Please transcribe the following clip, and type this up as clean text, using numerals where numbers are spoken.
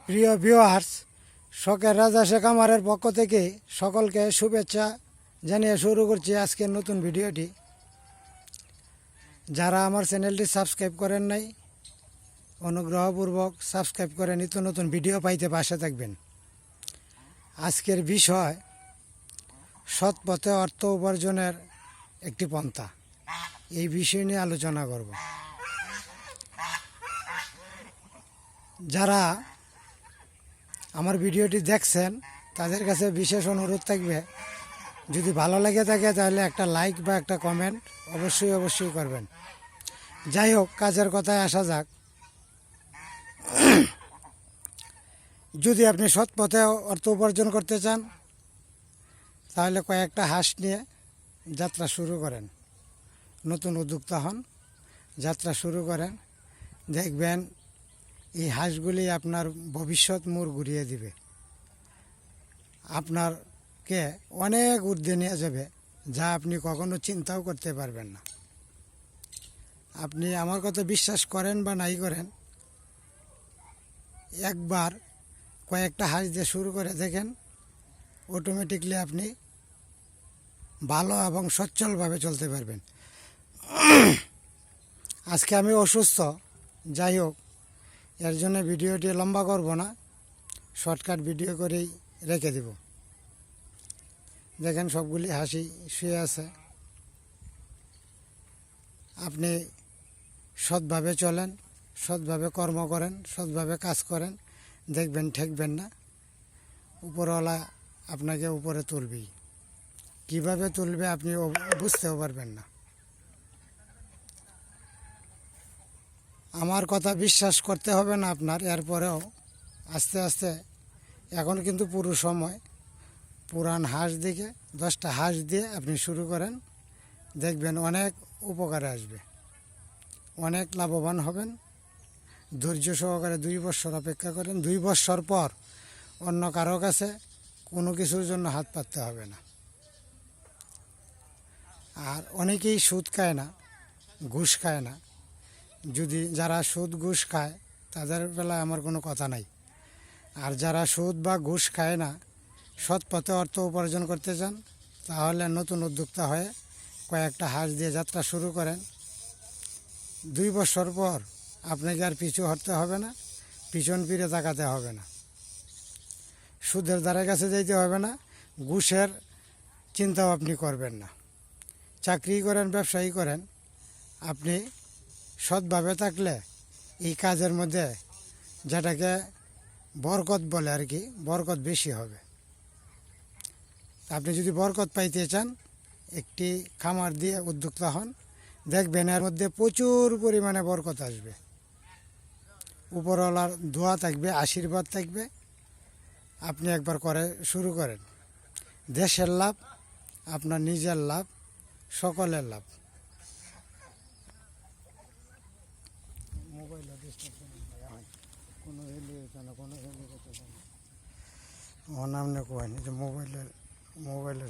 প্রিয় ভিউয়ার্স, শখের রাজা শেখ আমারের পক্ষ থেকে সকলকে শুভেচ্ছা জানিয়ে শুরু করছি আজকের নতুন ভিডিওটি। যারা আমার চ্যানেলটি সাবস্ক্রাইব করেন নাই, অনুগ্রহপূর্বক সাবস্ক্রাইব করে নিত্য নতুন ভিডিও পাইতে পাশে থাকবেন। আজকের বিষয় সৎ পথে অর্থ উপার্জনের একটি পন্থা। এই বিষয় নিয়ে আলোচনা করব। যারা আমার ভিডিওটি দেখছেন তাদের কাছে বিশেষ অনুরোধ থাকবে, যদি ভালো লেগে থাকে তাহলে একটা লাইক বা একটা কমেন্ট অবশ্যই করবেন। যাই হোক, কাজের কথায় আসা যাক। যদি আপনি সৎ পথে অর্থ উপার্জন করতে চান তাহলে কয়েকটা হাঁস নিয়ে যাত্রা শুরু করেন। নতুন উদ্যোক্তা হন, যাত্রা শুরু করেন। দেখবেন এই হাঁসগুলি আপনার ভবিষ্যৎ মোড় ঘুরিয়ে দিবে, আপনারকে অনেক ঊর্ধ্বে নিয়ে যাবে, যা আপনি কখনো চিন্তাও করতে পারবেন না। আপনি আমার কথা বিশ্বাস করেন বা নাই করেন, একবার কয়েকটা হাঁস দিয়ে শুরু করে দেখেন, অটোমেটিকলি আপনি ভালো এবং সচ্ছলভাবে চলতে পারবেন। আজকে আমি অসুস্থ, যাই হোক, এর জন্য ভিডিওটি লম্বা করব না, শর্টকাট ভিডিও করেই রেখে দেব। দেখেন সবগুলি হাসি শুয়ে আছে। আপনি সৎভাবে চলেন, সৎভাবে কর্ম করেন, সৎভাবে কাজ করেন, দেখবেন ঠেকবেন না। উপরওয়ালা আপনাকে উপরে তুলবেই। কিভাবে তুলবে আপনি বুঝতেও পারবেন না। আমার কথা বিশ্বাস করতে হবে না আপনার, এরপরেও আস্তে আস্তে, এখন কিন্তু পুরো সময় পুরান হাঁস দিকে 10টা হাঁস দিয়ে আপনি শুরু করেন, দেখবেন অনেক উপকারে আসবে, অনেক লাভবান হবেন। ধৈর্য সহকারে 2 বছর অপেক্ষা করেন। 2 বছর পর অন্য কারো কাছে কোনো কিছুর জন্য হাত পাততে হবে না। আর অনেকেই সুদ খায় না, ঘুষ খায় না। যদি যারা সুদ ঘুষ খায় তাদের বেলায় আমার কোনো কথা নাই। আর যারা সুদ বা ঘুষ খায় না, সৎ পথে অর্থ উপার্জন করতে চান, তাহলে নতুন উদ্যোক্তা হয়ে কয়েকটা হাঁস দিয়ে যাত্রা শুরু করেন। 2 বছর পর আপনাকে আর পিছু হটতে হবে না, পিছন ফিরে তাকাতে হবে না, সুদের ধারে কাছে যেতে হবে না, ঘুষের চিন্তাও আপনি করবেন না। চাকরি করেন, ব্যবসায়ী করেন, আপনি সৎভাবে থাকলে এই কাজের মধ্যে, যেটাকে বরকত বলে আর কি, বরকত বেশি হবে। আপনি যদি বরকত পাইতে চান, একটি খামার দিয়ে উদ্যোক্তা হন, দেখবেন এর মধ্যে প্রচুর পরিমাণে বরকত আসবে। উপরওয়ালার দোয়া থাকবে, আশীর্বাদ থাকবে। আপনি একবার করে শুরু করেন, দেশের লাভ, আপনার নিজের লাভ, সকলের লাভ। মোবাইলের